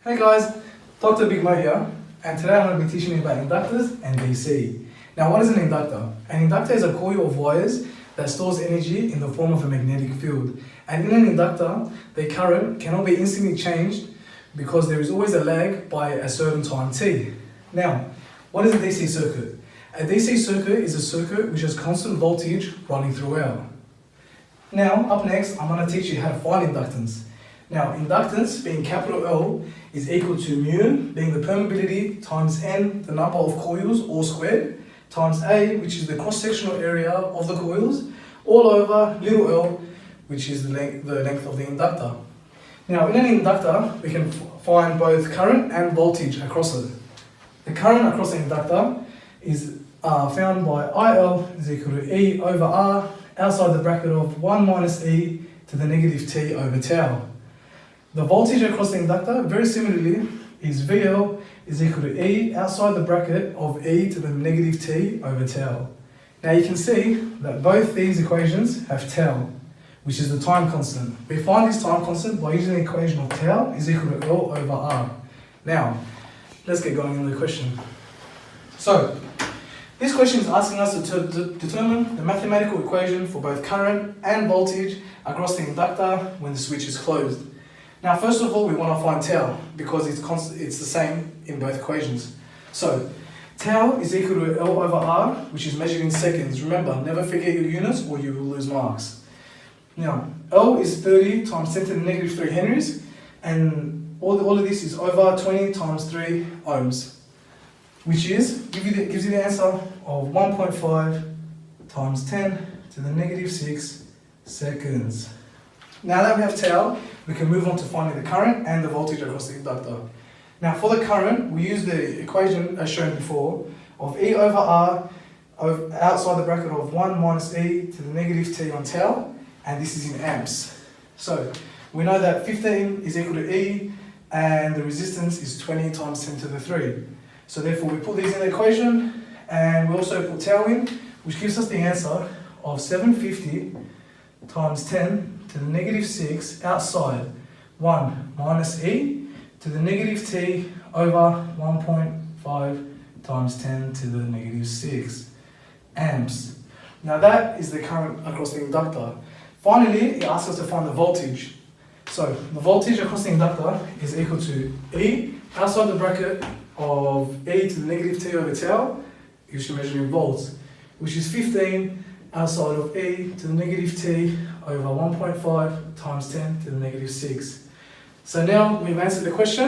Hey guys, Dr. Big Mo here, and today I'm going to be teaching you about inductors and DC. Now, what is an inductor? An inductor is a coil of wires that stores energy in the form of a magnetic field. And in an inductor, the current cannot be instantly changed because there is always a lag by a certain time t. Now, what is a DC circuit? A DC circuit is a circuit which has constant voltage running throughout. Now, up next, I'm going to teach you how to find inductance. Now, inductance, being capital L, is equal to mu, being the permeability, times N, the number of coils, all squared, times A, which is the cross-sectional area of the coils, all over little l, which is the length of the inductor. Now, in an inductor, we can find both current and voltage across it. The current across the inductor is found by IL is equal to E over R, outside the bracket of 1 minus E to the negative T over tau. The voltage across the inductor, very similarly, is VL is equal to E outside the bracket of E to the negative T over tau. Now you can see that both these equations have tau, which is the time constant. We find this time constant by using the equation of tau is equal to L over R. Now, let's get going into the question. So, this question is asking us to determine the mathematical equation for both current and voltage across the inductor when the switch is closed. Now, first of all, we want to find tau because it's the same in both equations. So, tau is equal to L over R, which is measured in seconds. Remember, never forget your units or you will lose marks. Now, L is 30 times 10 to the negative 3 henries, and all of this is over 20 times 3 ohms, which is gives you the answer of 1.5 times 10 to the negative 6 seconds. Now that we have tau, we can move on to finding the current and the voltage across the inductor. Now for the current, we use the equation as shown before of E over R outside the bracket of 1 minus E to the negative T on tau, and this is in amps. So we know that 15 is equal to E and the resistance is 20 times 10 to the 3. So therefore we put these in the equation and we also put tau in, which gives us the answer of 750 times 10 to the negative 6 outside 1 minus E to the negative T over 1.5 times 10 to the negative 6 amps. Now that is the current across the inductor. Finally, it asks us to find the voltage. So the voltage across the inductor is equal to E outside the bracket of E to the negative T over tau, which we measure in volts, which is 15 outside of E to the negative T over 1.5 times 10 to the negative 6. So now we've answered the question.